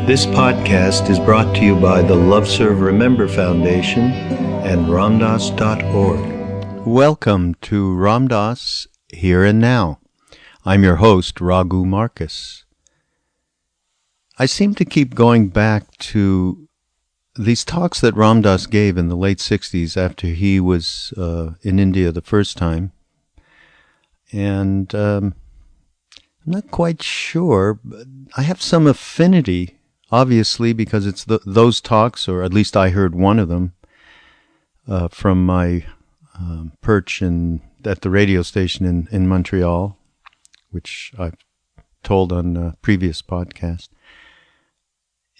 This podcast is brought to you by the Love Serve Remember Foundation and Ramdas.org. Welcome to Ramdas Here and Now. I'm your host, Raghu Marcus. I seem to keep going back to these talks that Ramdas gave in the late 60s after he was in India the first time. And I'm not quite sure, but I have some affinity, obviously, because it's those talks, or at least I heard one of them from my perch at the radio station in Montreal, which I've told on a previous podcast.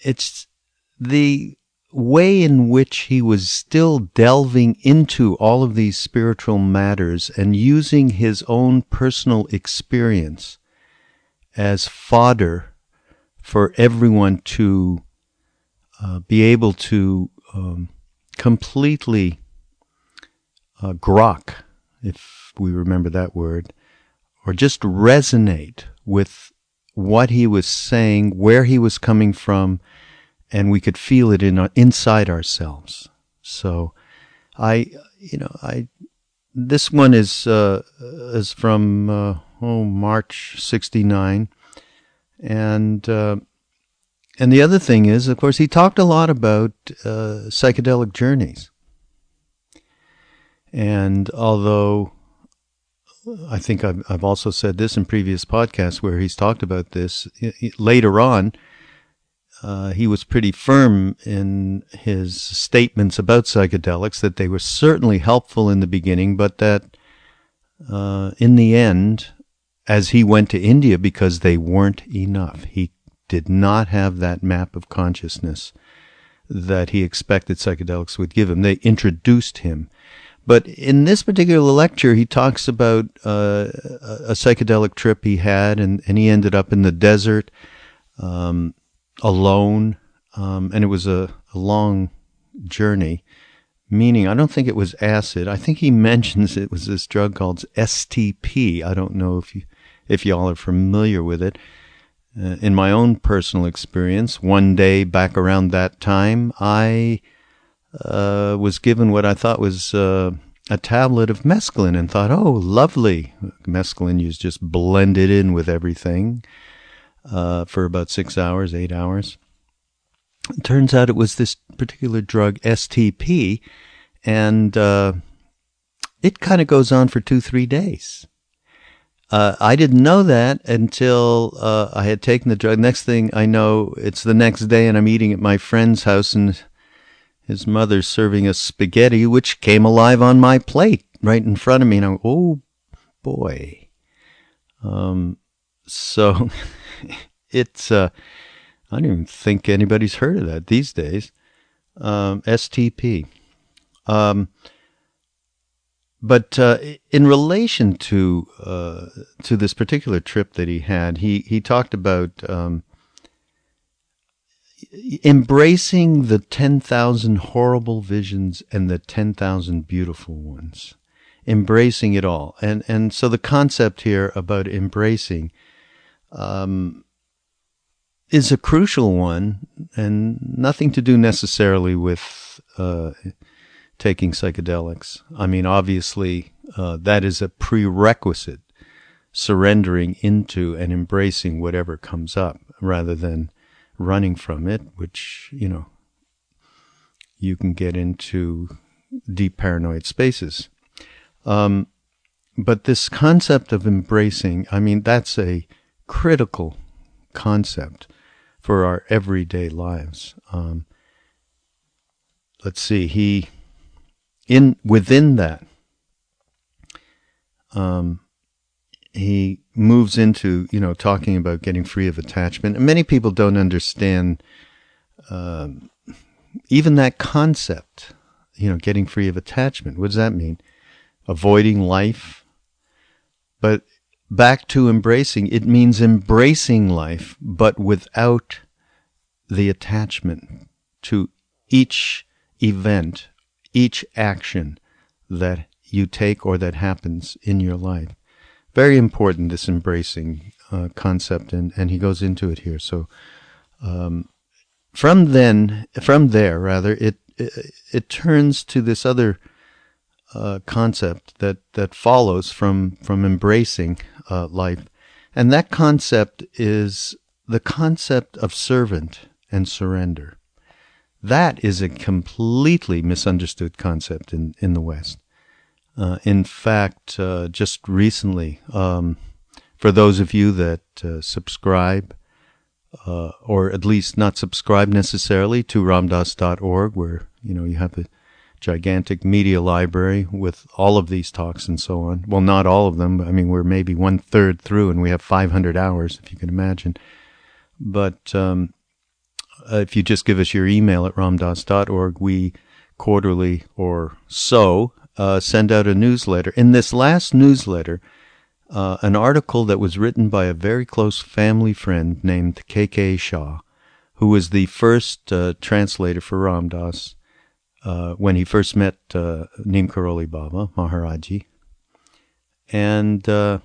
It's the way in which he was still delving into all of these spiritual matters and using his own personal experience as fodder for everyone to be able to completely grok, if we remember that word, or just resonate with what he was saying, where he was coming from, and we could feel it inside ourselves. So, this one is from March '69, and the other thing is, of course, he talked a lot about psychedelic journeys. And although I think I've also said this in previous podcasts where he's talked about this, later on, he was pretty firm in his statements about psychedelics, that they were certainly helpful in the beginning, but that in the end, as he went to India, because they weren't enough, he did not have that map of consciousness that he expected psychedelics would give him. They introduced him. But in this particular lecture, he talks about a psychedelic trip he had, and he ended up in the desert alone, and it was a long journey, meaning I don't think it was acid. I think he mentions it was this drug called STP. I don't know if y'all are familiar with it. In my own personal experience, one day back around that time, I was given what I thought was a tablet of mescaline and thought, oh, lovely. Mescaline is just blended in with everything for about 6 hours, 8 hours. It turns out it was this particular drug, STP, and it kind of goes on for 2-3 days. I didn't know that until I had taken the drug. Next thing I know, it's the next day, and I'm eating at my friend's house, and his mother's serving us spaghetti, which came alive on my plate right in front of me. And I went, oh, boy. So it's, I don't even think anybody's heard of that these days. STP. But in relation to this particular trip that he had, he talked about embracing the 10,000 horrible visions and the 10,000 beautiful ones, embracing it all. And so the concept here about embracing is a crucial one, and nothing to do necessarily with taking psychedelics. I mean, obviously, that is a prerequisite, surrendering into and embracing whatever comes up rather than running from it, which, you can get into deep paranoid spaces. But this concept of embracing, I mean, that's a critical concept for our everyday lives. Let's see, within that, he moves into, talking about getting free of attachment. And many people don't understand even that concept, getting free of attachment. What does that mean? Avoiding life? But back to embracing, it means embracing life, but without the attachment to each event, each action that you take or that happens in your life. Very important, this embracing concept, and he goes into it here. So from there, rather, it turns to this other concept that follows from embracing life, and that concept is the concept of servant and surrender. That is a completely misunderstood concept in the West. In fact, just recently, for those of you that subscribe, or at least not subscribe necessarily to ramdas.org, where you have a gigantic media library with all of these talks and so on. Well, not all of them. I mean, we're maybe 1/3 through, and we have 500 hours, if you can imagine. But if you just give us your email at ramdas.org, we quarterly or so send out a newsletter. In this last newsletter, an article that was written by a very close family friend named K.K. Shah, who was the first translator for Ram Dass when he first met Neem Karoli Baba, Maharaji. And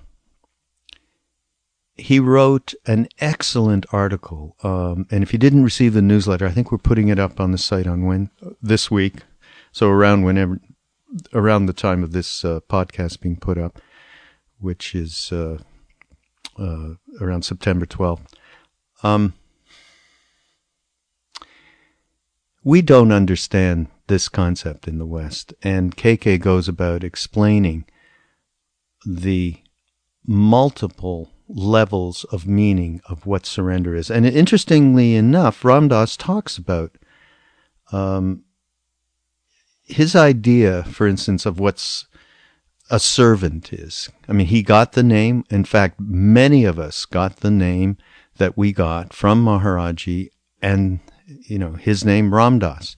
he wrote an excellent article. And if you didn't receive the newsletter, I think we're putting it up on the site on this week. So around the time of this podcast being put up, which is around September 12th. We don't understand this concept in the West, and KK goes about explaining the multiple levels of meaning of what surrender is. And interestingly enough, Ram Dass talks about his idea, for instance, of what's a servant is. I mean, he got the name. In fact, many of us got the name that we got from Maharaji, and his name Ram Dass.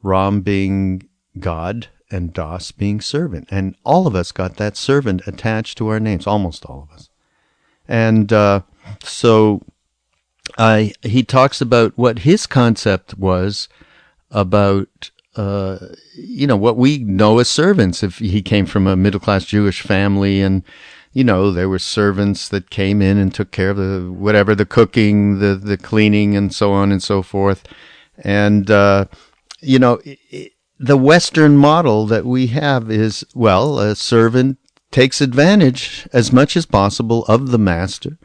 Ram being God and Das being servant. And all of us got that servant attached to our names, almost all of us. And so he talks about what his concept was about what we know as servants. If he came from a middle-class Jewish family, and there were servants that came in and took care of the cooking, the cleaning, and so on and so forth. And the Western model that we have is, well, a servant takes advantage as much as possible of the master,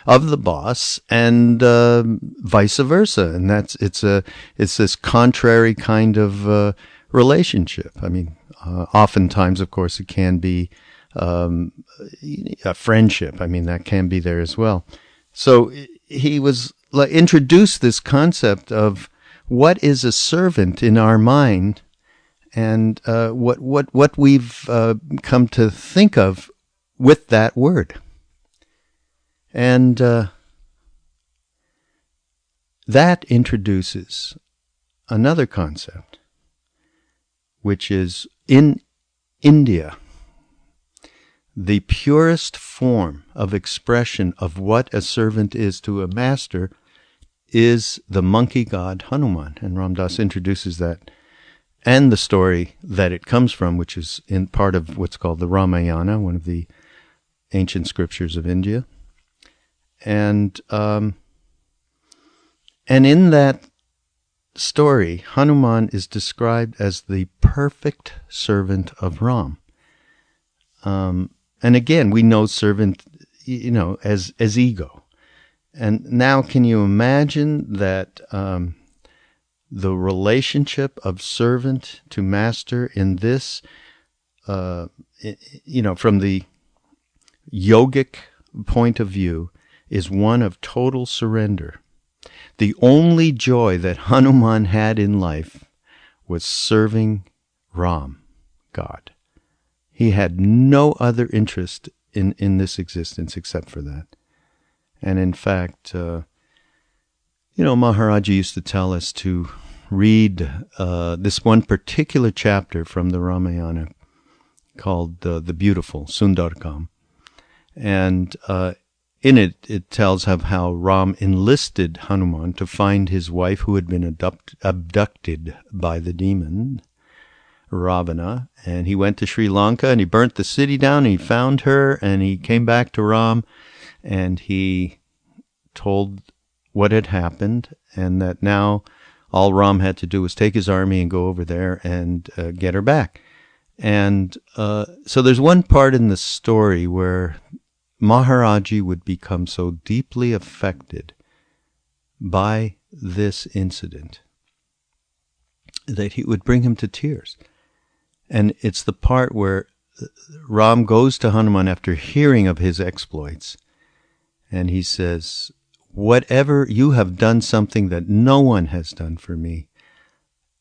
of the boss, and vice versa. And it's this contrary kind of relationship. I mean, oftentimes, of course, it can be a friendship. I mean, that can be there as well. So he was introduced this concept of what is a servant in our mind, and what we've come to think of with that word. And that introduces another concept, which is in India, the purest form of expression of what a servant is to a master is the monkey god Hanuman. And Ram Dass introduces that, and the story that it comes from, which is in part of what's called the Ramayana, one of the ancient scriptures of India. And in that story, Hanuman is described as the perfect servant of Ram. And again, we know servant, as ego. And now, can you imagine that the relationship of servant to master in this, from the yogic point of view, is one of total surrender. The only joy that Hanuman had in life was serving Ram, God. He had no other interest in this existence except for that. And in fact, Maharaji used to tell us to read this one particular chapter from the Ramayana called The Beautiful, Sundarakam. And in it tells of how Ram enlisted Hanuman to find his wife who had been abducted by the demon, Ravana. And he went to Sri Lanka and he burnt the city down and he found her and he came back to Ram and he told what had happened, and that now all Ram had to do was take his army and go over there and get her back. And so there's one part in the story where Maharaji would become so deeply affected by this incident that he would bring him to tears. And it's the part where Ram goes to Hanuman after hearing of his exploits, and he says, "Whatever, you have done something that no one has done for me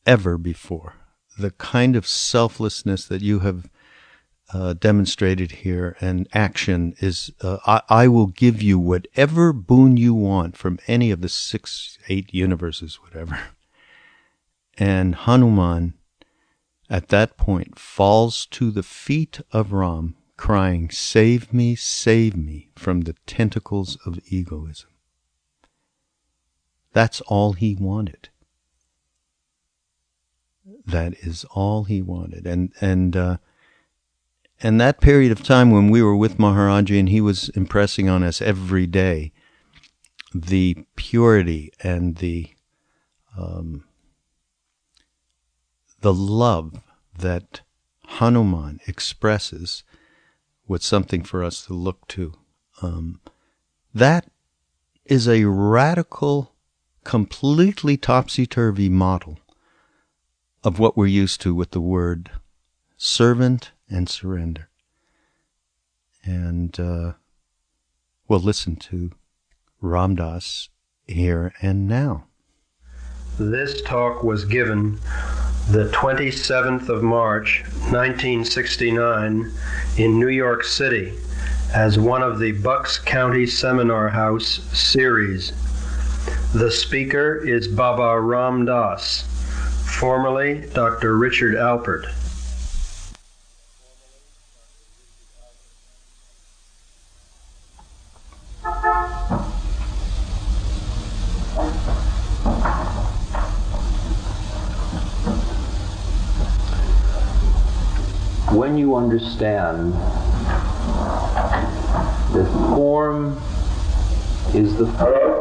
ever before. The kind of selflessness that you have demonstrated here and action is, I will give you whatever boon you want from any of the 6, 8 universes, whatever." And Hanuman, at that point, falls to the feet of Ram, crying, save me from the tentacles of egoism." That's all he wanted. That is all he wanted. And that period of time when we were with Maharaji and he was impressing on us every day the purity and the love that Hanuman expresses was something for us to look to. That is a radical, completely topsy-turvy model of what we're used to with the word servant and surrender. And we'll listen to Ram Dass here and now. This talk was given the 27th of March, 1969, in New York City as one of the Bucks County Seminar House series. The speaker is Baba Ram Dass, formerly Dr. Richard Alpert. When you understand that form is the Hello.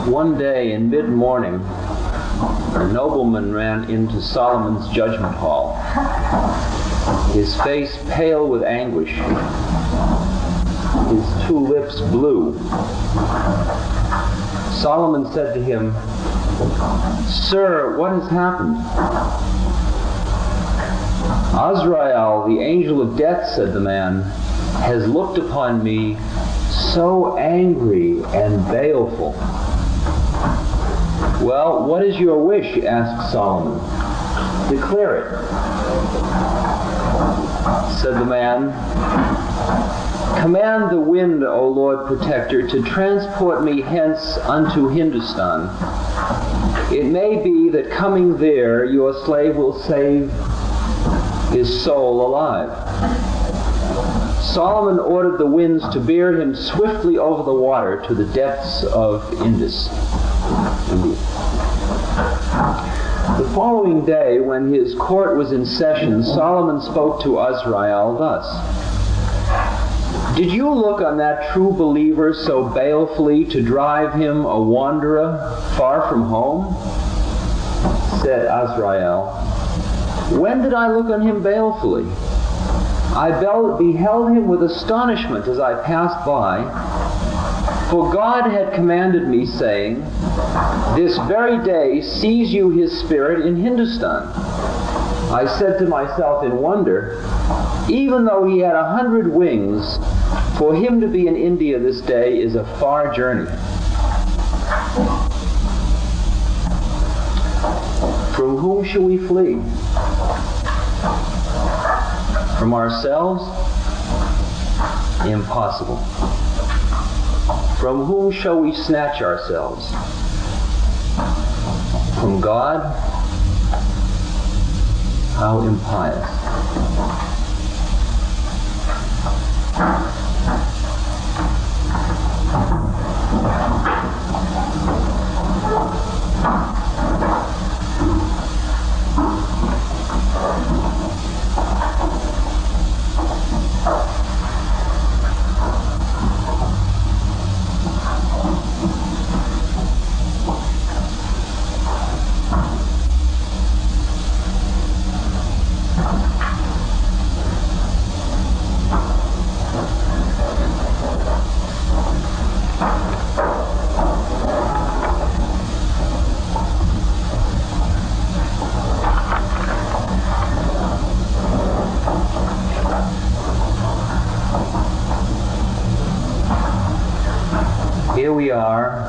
One day in mid-morning, a nobleman ran into Solomon's judgment hall, his face pale with anguish, his 2 lips blue. Solomon said to him, "Sir, what has happened?" "Azrael, the angel of death," said the man, "has looked upon me so angry and baleful." "Well, what is your wish?" asked Solomon. "Declare it." Said the man, "Command the wind, O Lord Protector, to transport me hence unto Hindustan. It may be that coming there your slave will save his soul alive." Solomon ordered the winds to bear him swiftly over the water to the depths of Indus. The following day, when his court was in session, Solomon spoke to Azrael thus: "Did you look on that true believer so balefully to drive him a wanderer far from home?" Said Azrael, "When did I look on him balefully? I beheld him with astonishment as I passed by, for God had commanded me, saying, 'This very day seize you his spirit in Hindustan.' I said to myself in wonder, even though he had 100 wings, for him to be in India this day is a far journey." From whom shall we flee? From ourselves? Impossible. From whom shall we snatch ourselves? From God? How impious. Here we are,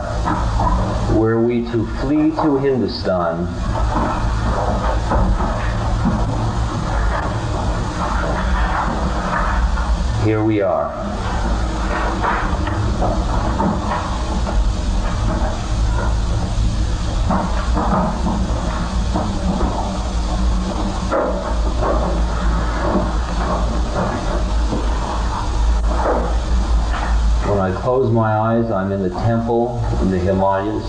were we to flee to Hindustan, here we are. When I close my eyes, I'm in the temple in the Himalayas.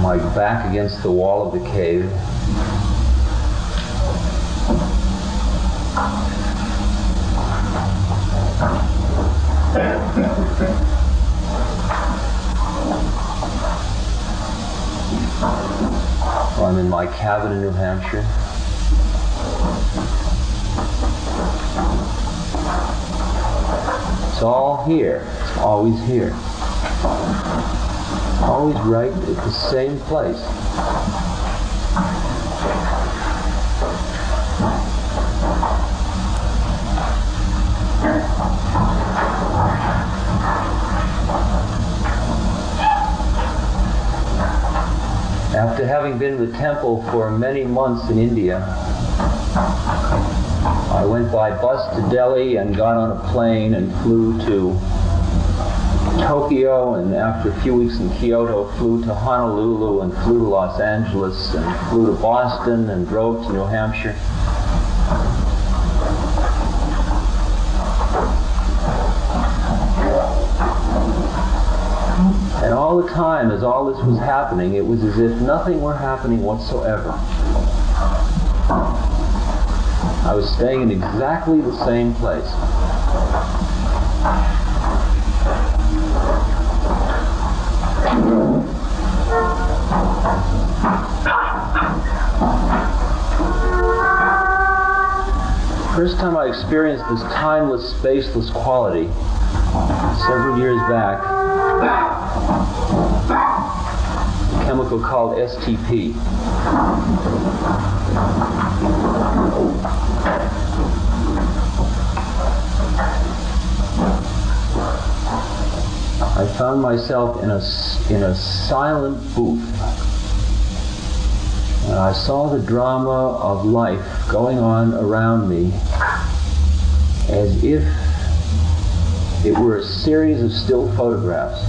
My back against the wall of the cave. I'm in my cabin in New Hampshire. It's all here. It's always here. Always right at the same place. After having been in the temple for many months in India, I went by bus to Delhi and got on a plane and flew to Tokyo, and after a few weeks in Kyoto, flew to Honolulu and flew to Los Angeles and flew to Boston and drove to New Hampshire. And all the time, as all this was happening, it was as if nothing were happening whatsoever. I was staying in exactly the same place. First time I experienced this timeless, spaceless quality, several years back, a chemical called STP. I found myself in a silent booth, and I saw the drama of life going on around me as if it were a series of still photographs,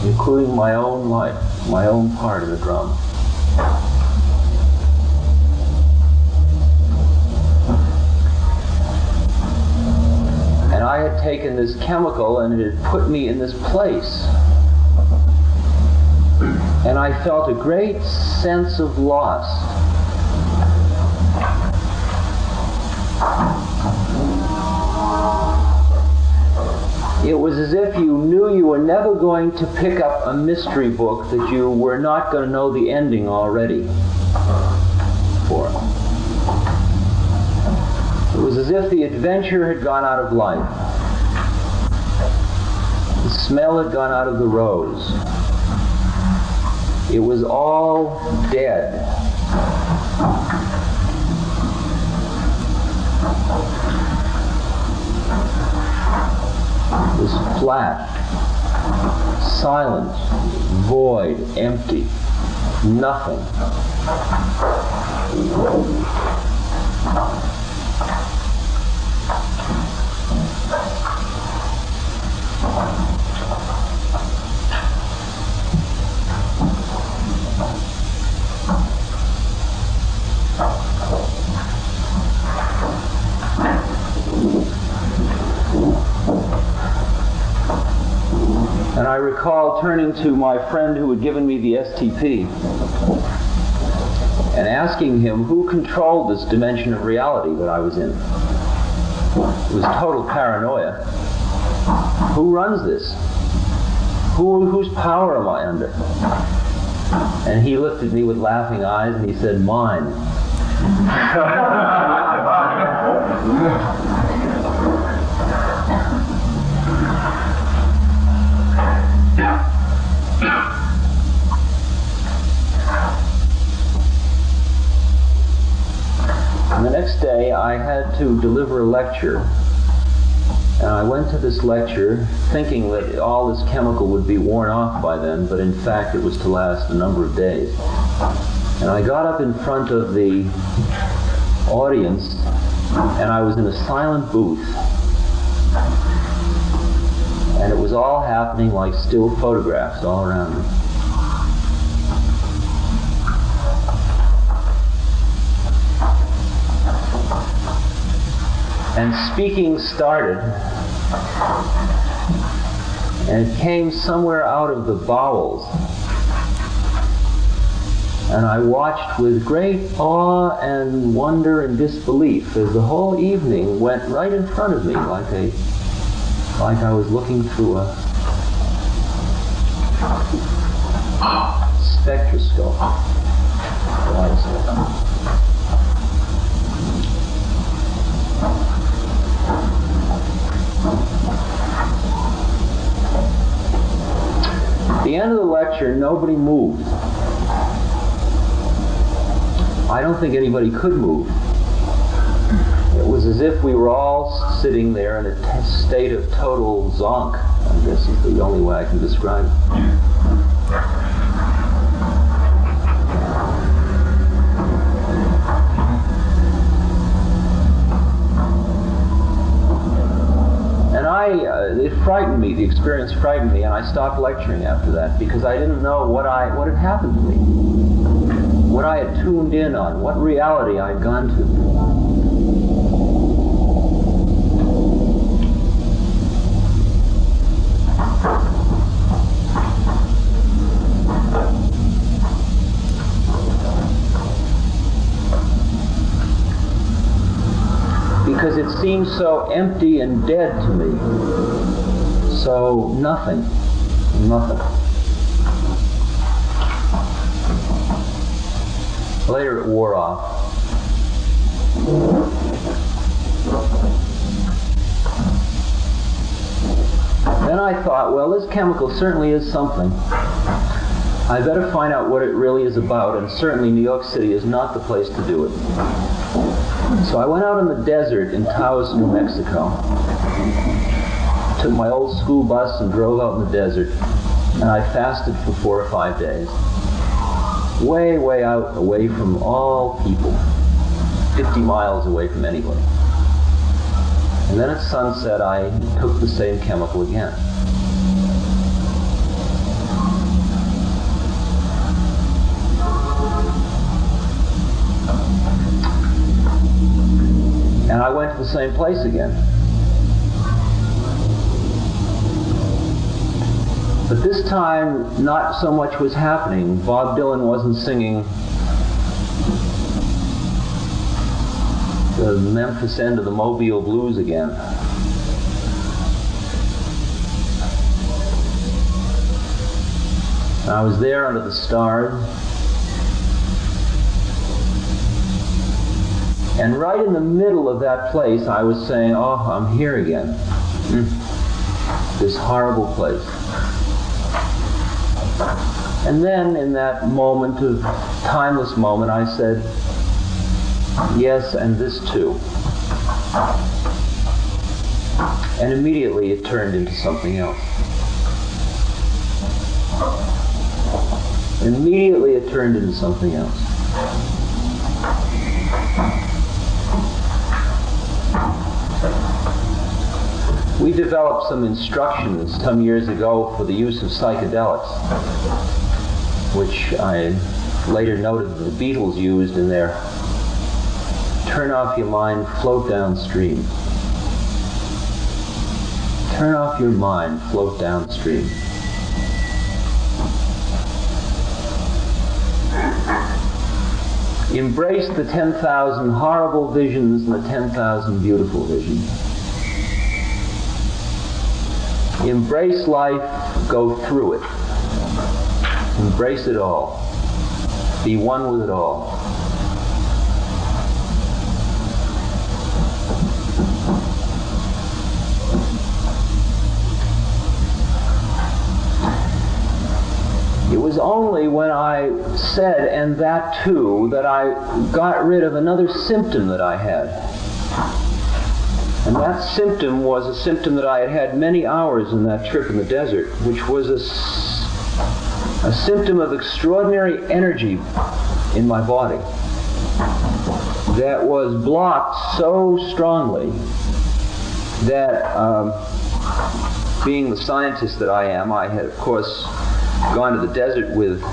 including my own life, my own part of the drama. And I had taken this chemical and it had put me in this place. And I felt a great sense of loss. It was as if you knew you were never going to pick up a mystery book that you were not going to know the ending already for. It was as if the adventure had gone out of life. The smell had gone out of the rose. It was all dead. was flat, silent, void, empty, nothing. And I recall turning to my friend who had given me the STP and asking him who controlled this dimension of reality that I was in. It was total paranoia. Who runs this? Whose power am I under? And he looked at me with laughing eyes and he said, mine. And the next day I had to deliver a lecture, and I went to this lecture thinking that all this chemical would be worn off by then, but in fact it was to last a number of days. And I got up in front of the audience, and I was in a silent booth, and it was all happening like still photographs all around me. And speaking started, and it came somewhere out of the bowels. And I watched with great awe and wonder and disbelief as the whole evening went right in front of me like I was looking through a spectroscope. At the end of the lecture, nobody moved. I don't think anybody could move. It was as if we were all sitting there in a state of total zonk. I guess is the only way I can describe it. And it frightened me, the experience frightened me, and I stopped lecturing after that because I didn't know what had happened to me, what I had tuned in on, what reality I had gone to. Because it seemed so empty and dead to me. So nothing. Later it wore off. Then I thought, well, this chemical certainly is something. I better find out what it really is about, and certainly New York City is not the place to do it. So I went out in the desert in Taos, New Mexico. Took my old school bus and drove out in the desert, and I fasted for 4 or 5 days. Way, way out, away from all people. 50 miles away from anybody. And then at sunset, I took the same chemical again. And I went to the same place again. But this time, not so much was happening. Bob Dylan wasn't singing the Memphis end of the Mobile Blues again. And I was there under the stars. And right in the middle of that place, I was saying, oh, I'm here again. This horrible place. And then in that moment of timeless moment, I said, yes, and this too. and immediately it turned into something else. Immediately it turned into something else. We developed some instructions some years ago for the use of psychedelics, which I later noted that the Beatles used in their "Turn off your mind, float downstream." Turn off your mind, float downstream. Embrace the 10,000 horrible visions and the 10,000 beautiful visions. Embrace life, go through it. Embrace it all. Be one with it all. It was only when I said, "and that too," that I got rid of another symptom that I had. And that symptom was a symptom that I had had many hours in that trip in the desert, which was a symptom of extraordinary energy in my body that was blocked so strongly that, being the scientist that I am, I had, of course, gone to the desert with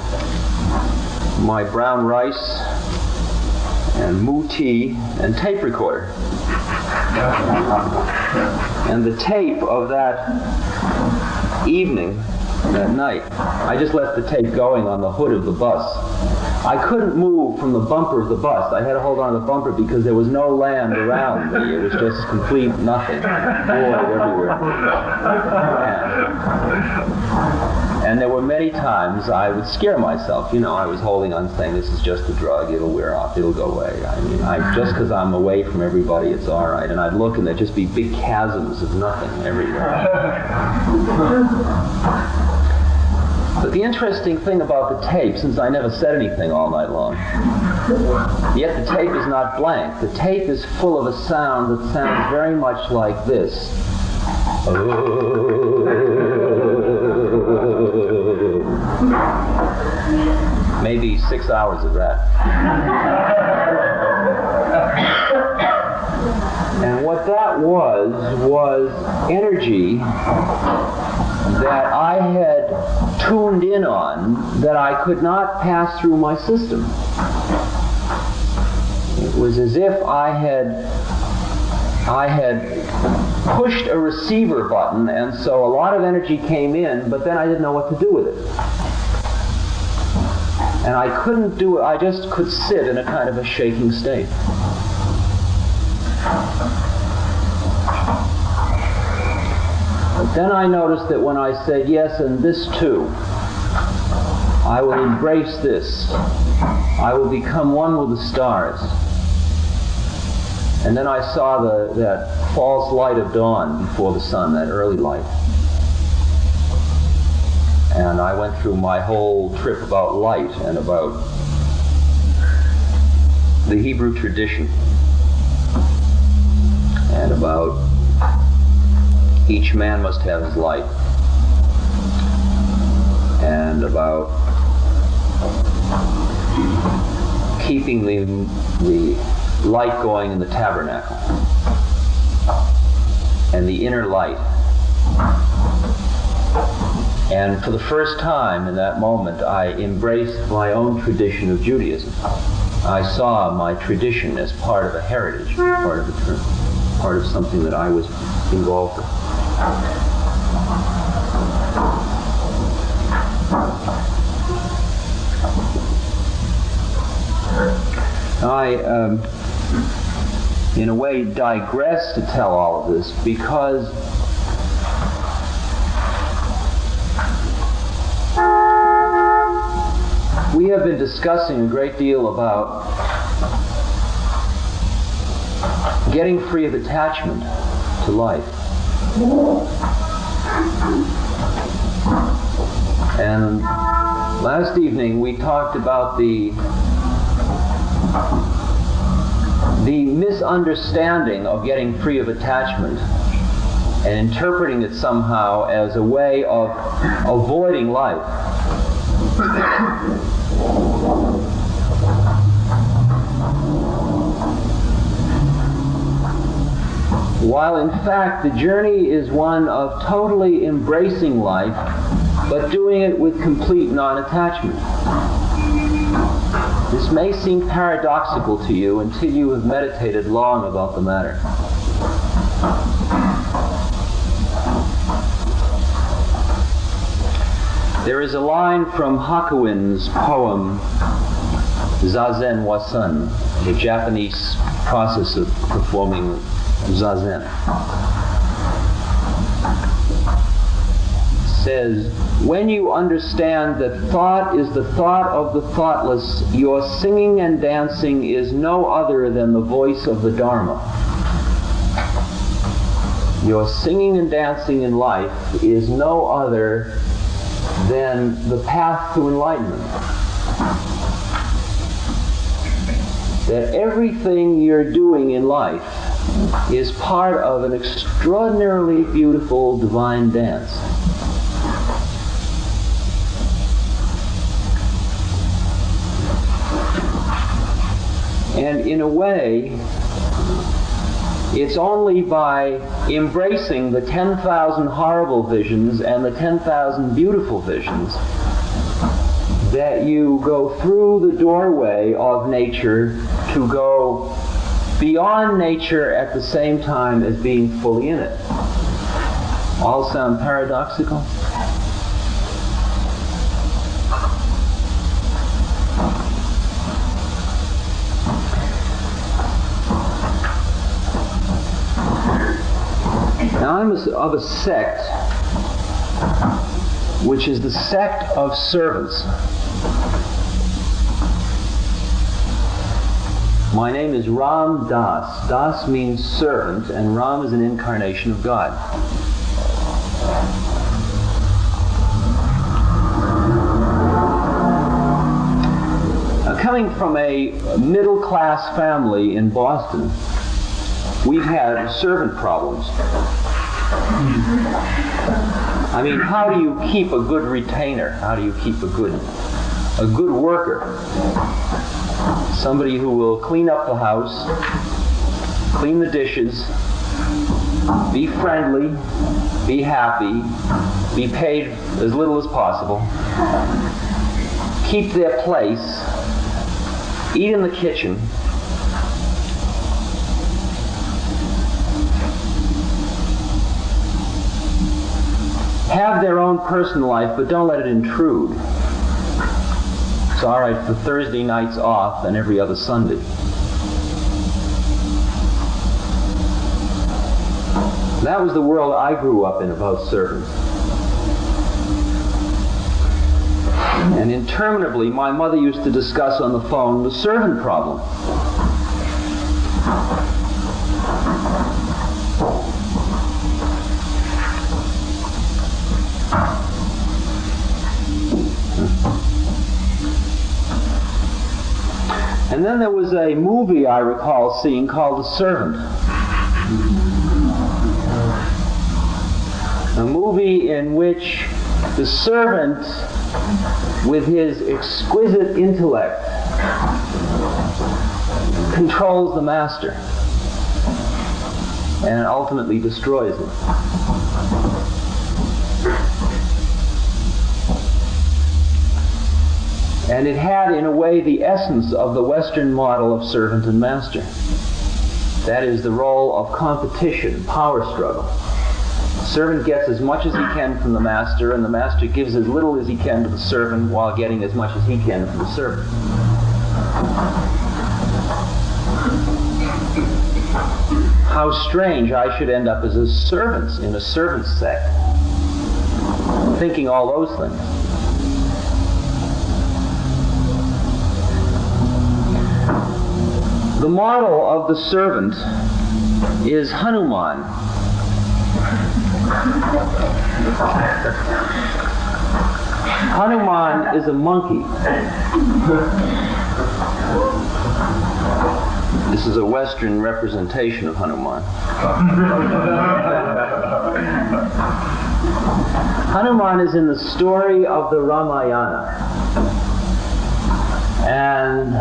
my brown rice and moo tea and tape recorder. And the tape of that evening, that night, I just left the tape going on the hood of the bus. I couldn't move from the bumper of the bus. I had to hold on to the bumper because there was no land around me. It was just complete nothing. Void everywhere. And there were many times I would scare myself. You know, I was holding on saying, "This is just a drug, it'll wear off, it'll go away." I mean, just because I'm away from everybody, it's all right. And I'd look and there'd just be big chasms of nothing everywhere. But the interesting thing about the tape, since I never said anything all night long, yet the tape is not blank. The tape is full of a sound that sounds very much like this. Maybe 6 hours of that. And what that was energy that I had tuned in on that I could not pass through my system. It was as if I had pushed a receiver button, and so a lot of energy came in, but then I didn't know what to do with it. And I couldn't do it, I just could sit in a kind of a shaking state. But then I noticed that when I said, "Yes, and this too, I will embrace this, I will become one with the stars." And then I saw that false light of dawn before the sun, that early light. And I went through my whole trip about light and about the Hebrew tradition and about each man must have his light, and about keeping the light going in the tabernacle and the inner light. And for the first time in that moment, I embraced my own tradition of Judaism. I saw my tradition as part of a heritage, part of something that I was involved with. I, in a way, digress to tell all of this because we have been discussing a great deal about getting free of attachment to life. And last evening we talked about the misunderstanding of getting free of attachment and interpreting it somehow as a way of avoiding life. While in fact the journey is one of totally embracing life, but doing it with complete non-attachment. This may seem paradoxical to you until you have meditated long about the matter. There is a line from Hakuin's poem Zazen Wasan, the Japanese process of performing Zazen. It says, when you understand that thought is the thought of the thoughtless, your singing and dancing is no other than the voice of the Dharma. Your singing and dancing in life is no other than the path to enlightenment. That everything you're doing in life is part of an extraordinarily beautiful divine dance. And in a way, it's only by embracing the 10,000 horrible visions and the 10,000 beautiful visions that you go through the doorway of nature to go beyond nature at the same time as being fully in it. All sound paradoxical? Now I'm of a sect which is the Sect of Serbs. My name is Ram Das. Das means servant, and Ram is an incarnation of God. Now, coming from a middle-class family in Boston, we've had servant problems. I mean, how do you keep a good retainer? How do you keep a good worker? Somebody who will clean up the house, clean the dishes, be friendly, be happy, be paid as little as possible, keep their place, eat in the kitchen, have their own personal life, but don't let it intrude. It's all right for Thursday nights off and every other Sunday. That was the world I grew up in about servants. And interminably, my mother used to discuss on the phone the servant problem. And then there was a movie I recall seeing called The Servant. A movie in which the servant, with his exquisite intellect, controls the master and ultimately destroys him. And it had, in a way, the essence of the Western model of servant and master. That is the role of competition, power struggle. The servant gets as much as he can from the master, and the master gives as little as he can to the servant while getting as much as he can from the servant. How strange I should end up as a servant in a servant sect, thinking all those things. The model of the servant is Hanuman. Hanuman is a monkey. This is a Western representation of Hanuman. Hanuman is in the story of the Ramayana. And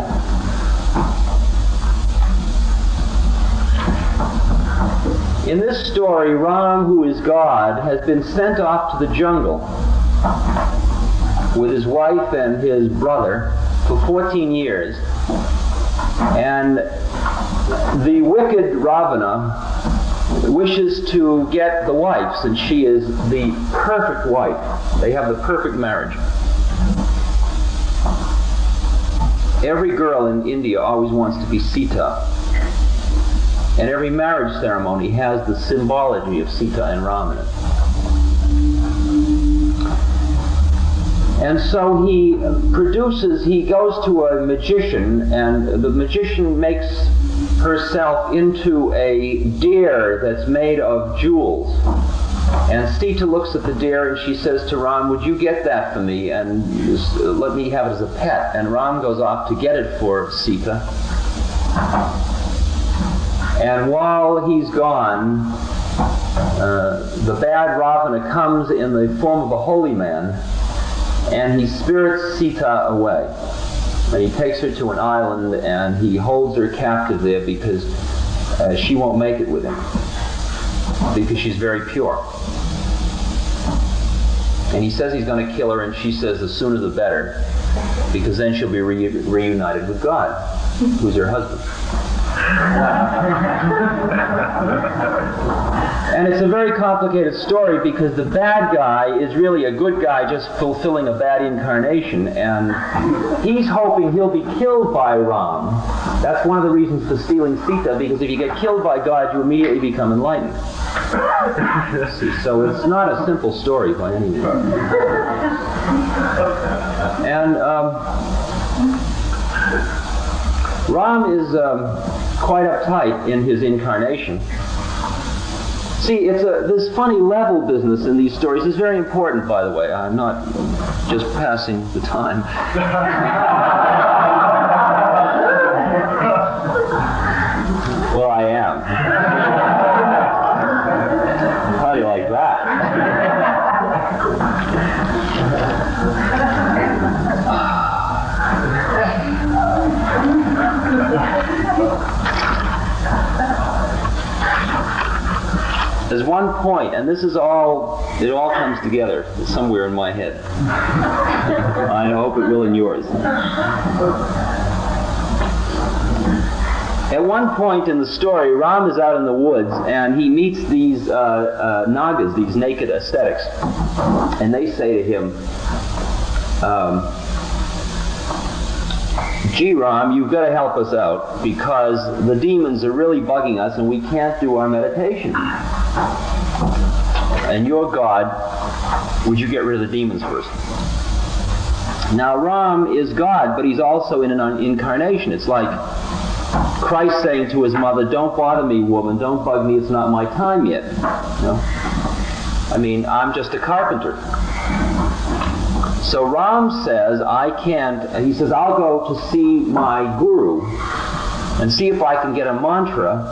in this story, Ram, who is God, has been sent off to the jungle with his wife and his brother for 14 years. And the wicked Ravana wishes to get the wife, since she is the perfect wife. They have the perfect marriage. Every girl in India always wants to be Sita. And every marriage ceremony has the symbology of Sita and Ram in it. And so he goes to a magician, and the magician makes herself into a deer that's made of jewels. And Sita looks at the deer and she says to Ram, "Would you get that for me and just let me have it as a pet?" And Ram goes off to get it for Sita. And while he's gone, the bad Ravana comes in the form of a holy man, and he spirits Sita away. And he takes her to an island, and he holds her captive there because she won't make it with him, because she's very pure. And he says he's going to kill her, and she says the sooner the better, because then she'll be reunited with God, who's her husband. And it's a very complicated story, because the bad guy is really a good guy just fulfilling a bad incarnation, and he's hoping he'll be killed by Ram. That's one of the reasons for stealing Sita, because if you get killed by God, you immediately become enlightened. So it's not a simple story by any means. And Ram is quite uptight in his incarnation. See, it's this funny level business in these stories is very important, by the way. I'm not just passing the time. Well, I am. How do you like that? There's one point, and this is all, it all comes together somewhere in my head. I hope it will in yours. At one point in the story, Ram is out in the woods, and he meets these Nagas, these naked ascetics, and they say to him, "Gee, Ram, you've got to help us out, because the demons are really bugging us and we can't do our meditation. And you're God, would you get rid of the demons first?" Now Ram is God, but he's also in an incarnation. It's like Christ saying to his mother, "Don't bother me, woman, don't bug me, it's not my time yet." You know? I mean, I'm just a carpenter. So Ram says, he says, "I'll go to see my guru and see if I can get a mantra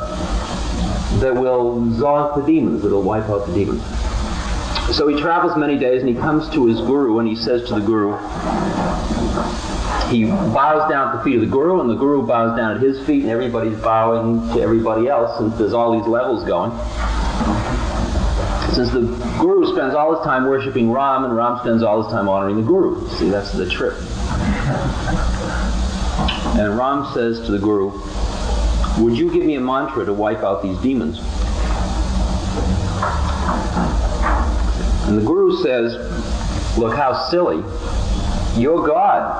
that will zonk the demons, that'll wipe out the demons." So he travels many days, and he comes to his guru, and he says to the guru, he bows down at the feet of the guru, and the guru bows down at his feet, and everybody's bowing to everybody else, since there's all these levels going. Since the guru spends all his time worshiping Ram, and Ram spends all his time honoring the guru. See, that's the trip. And Ram says to the guru, "Would you give me a mantra to wipe out these demons?" And the guru says, "Look how silly. You're God.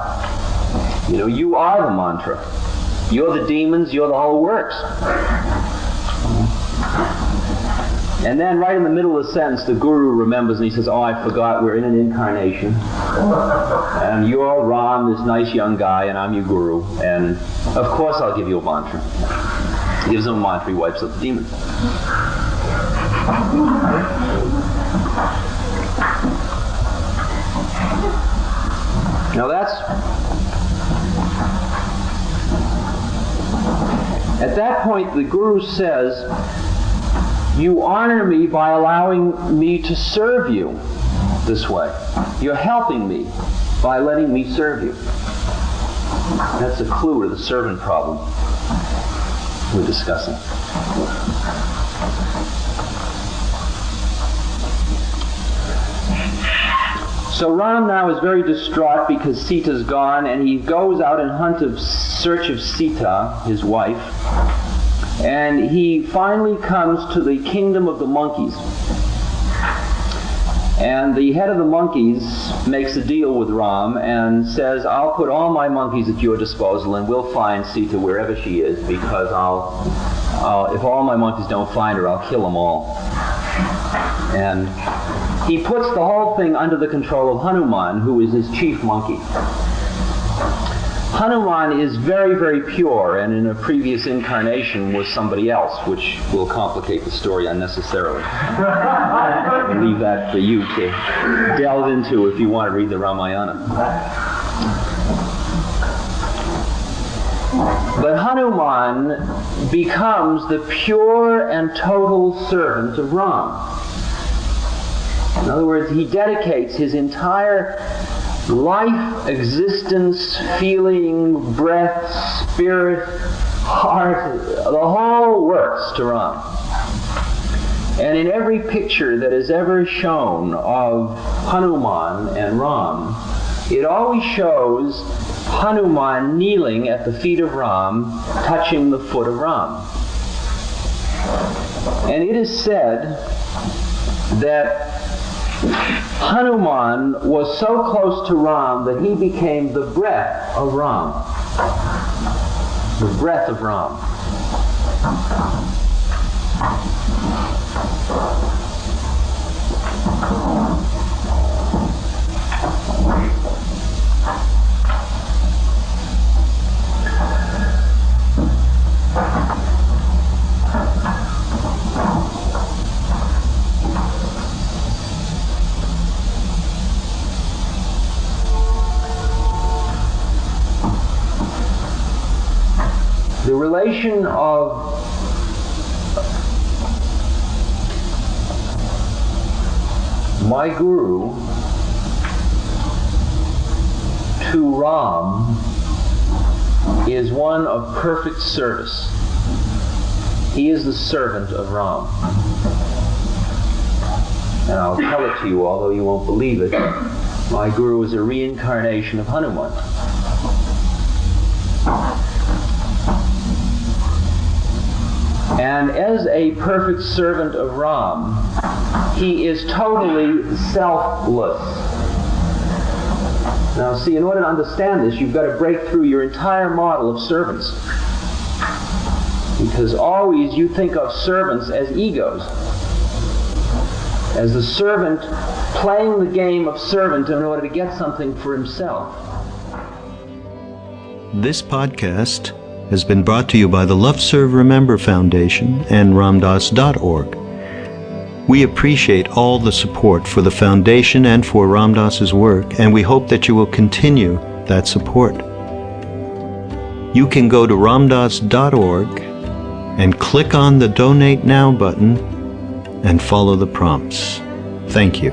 You know, you are the mantra. You're the demons, you're the whole works." And then right in the middle of the sentence, the guru remembers, and he says, "Oh, I forgot, we're in an incarnation. And you're Ram, this nice young guy, and I'm your guru. And of course I'll give you a mantra." He gives him a mantra, he wipes out the demons. Now At that point, the Guru says, you honor me by allowing me to serve you this way. You're helping me by letting me serve you. That's a clue to the servant problem we're discussing. So Ram now is very distraught because Sita's gone, and he goes out in search of Sita, his wife, and he finally comes to the kingdom of the monkeys. And the head of the monkeys makes a deal with Ram and says, I'll put all my monkeys at your disposal and we'll find Sita wherever she is, because if all my monkeys don't find her, I'll kill them all. And he puts the whole thing under the control of Hanuman, who is his chief monkey. Hanuman is very, very pure, and in a previous incarnation was somebody else, which will complicate the story unnecessarily. I'll leave that for you to delve into if you want to read the Ramayana. But Hanuman becomes the pure and total servant of Ram. In other words, he dedicates his entire life, existence, feeling, breath, spirit, heart, the whole works to Ram. And in every picture that is ever shown of Hanuman and Ram, it always shows Hanuman kneeling at the feet of Ram, touching the foot of Ram. And it is said that Hanuman was so close to Ram that he became the breath of Ram. The breath of Ram. The relation of my Guru to Ram is one of perfect service. He is the servant of Ram. And I'll tell it to you, although you won't believe it. My Guru is a reincarnation of Hanuman. And as a perfect servant of Ram, he is totally selfless. Now see, in order to understand this, you've got to break through your entire model of servants. Because always you think of servants as egos. As the servant playing the game of servant in order to get something for himself. This podcast has been brought to you by the Love Serve Remember Foundation and Ramdas.org. We appreciate all the support for the foundation and for Ram Dass's work, and we hope that you will continue that support. You can go to Ramdas.org and click on the Donate Now button and follow the prompts. Thank you.